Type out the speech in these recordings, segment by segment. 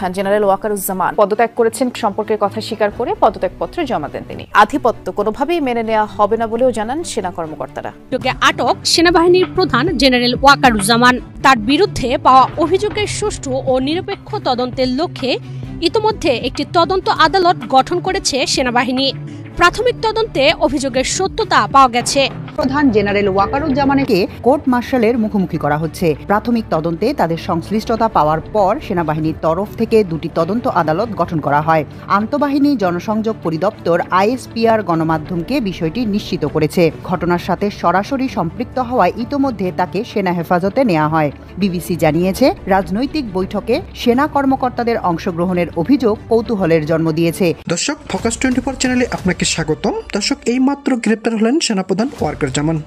প্রধান জেনারেল ওয়াকারুজ্জামান পদত্যাগ করেছেন সম্পর্কের কথা স্বীকার করে পদত্যাগপত্র জমা দেন তিনি। আধিপত্য কোনোভাবেই মেনে নেওয়া হবে না বলেও জানান সেনা কর্মকর্তারা। আটক সেনাবাহিনীর প্রধান জেনারেল ওয়াকারুজ্জামান তার বিরুদ্ধে পাওয়া অভিযোগের সুষ্ঠু ও নিরপেক্ষ তদন্তের লক্ষ্যে ইতোমধ্যে একটি তদন্ত আদালত গঠন করেছে সেনাবাহিনী। প্রাথমিক তদন্তে অভিযোগের সত্যতা পাওয়া গেছে। প্রধান জেনারেল ওয়াকারুজ্জামানকে কোর্ট মার্শালের মুখোমুখি করা হচ্ছে। প্রাথমিক তদন্তে তাদের সংশ্লিষ্টতা পাওয়ার পর সেনাবাহিনীর তরফ থেকে দুটি তদন্ত আদালত গঠন করা হয়। আন্তঃবাহিনী জনসংযোগ পরিদপ্তর আইএসপিআর গণমাধ্যমকে বিষয়টি নিশ্চিত করেছে। ঘটনার সাথে সরাসরি সম্পৃক্ত হওয়ায় ইতোমধ্যে তাকে সেনা হেফাজতে নেওয়া হয়। বিবিসি জানিয়েছে, রাজনৈতিক বৈঠকে সেনা কর্মকর্তাদের অংশগ্রহণের অভিযোগ কৌতূহলের জন্ম দিয়েছে। দর্শক, ফোকাস 24 চ্যানেলে আপনাকে স্বাগতম। দর্শক, এই মাত্র গ্রেপ্তার হলেন সেনাপ্রধান ওয়াকারুজ্জামান।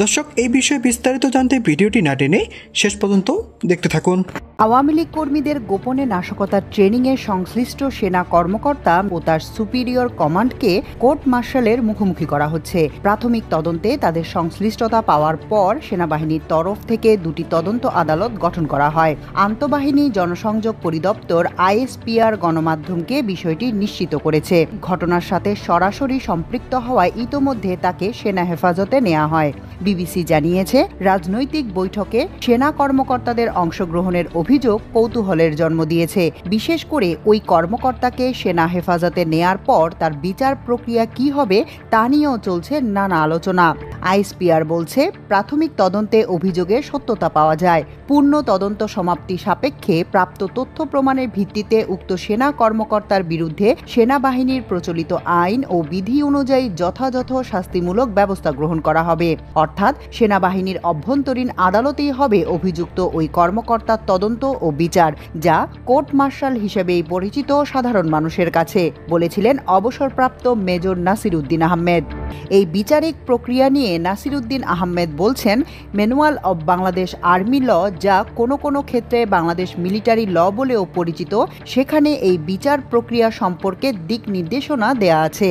দর্শক, এই বিষয়ে বিস্তারিত জানতে ভিডিওটি না টেনে শেষ পর্যন্ত দেখতে থাকুন। আওয়ামী লীগ কর্মীদের গোপনে নাশকতার ট্রেনিংয়ে সংশ্লিষ্ট সেনা কর্মকর্তা ও তার সুপিরিয়র কমান্ডকে কোর্ট মার্শালের মুখোমুখি করা হচ্ছে। প্রাথমিক তদন্তে তাদের সংশ্লিষ্টতা পাওয়ার পর সেনাবাহিনীর তরফ থেকে দুটি তদন্ত আদালত গঠন করা হয়। আন্তঃবাহিনী জনসংযোগ পরিদপ্তর আইএসপিআর গণমাধ্যমকে বিষয়টি নিশ্চিত করেছে। ঘটনার সাথে সরাসরি সম্পৃক্ত হওয়ায় ইতোমধ্যে তাকে সেনা হেফাজতে নেওয়া হয়। বিবিসি জানিয়েছে, রাজনৈতিক বৈঠকে সেনা কর্মকর্তাদের অংশগ্রহণের অভিযোগ কৌতূহলের জন্ম দিয়েছে। বিশেষ করে ওই কর্মকর্তাকে সেনা হেফাজতে নেয়ার পর তার বিচার প্রক্রিয়া কি হবে তা নিয়েও চলছে নানা আলোচনা। আইএসপিআর বলছে, প্রাথমিক তদন্তে অভিযোগের সত্যতা পাওয়া যায়। পূর্ণ তদন্ত সমাপ্তি সাপেক্ষে প্রাপ্ত তথ্য প্রমাণের ভিত্তিতে উক্ত সেনা কর্মকর্তার বিরুদ্ধে সেনাবাহিনীর প্রচলিত আইন ও বিধি অনুযায়ী যথাযথ শাস্তিমূলক ব্যবস্থা গ্রহণ করা হবে। অর্থাৎ সেনাবাহিনীর অভ্যন্তরীণ আদালতেই হবে অভিযুক্ত ওই কর্মকর্তার তদন্ত ও বিচার, যা কোর্ট মার্শাল হিসেবেই পরিচিত সাধারণ মানুষের কাছে, বলেছিলেন অবসরপ্রাপ্ত মেজর নাসিরউদ্দিন আহমেদ। এই বিচারিক প্রক্রিয়া নিয়ে নাসিরউদ্দিন আহমেদ বলছেন, ম্যানুয়াল অব বাংলাদেশ আর্মি ল, যা কোনো কোনো ক্ষেত্রে বাংলাদেশ মিলিটারি ল বলেও পরিচিত, সেখানে এই বিচার প্রক্রিয়া সম্পর্কে দিক নির্দেশনা দেয়া আছে।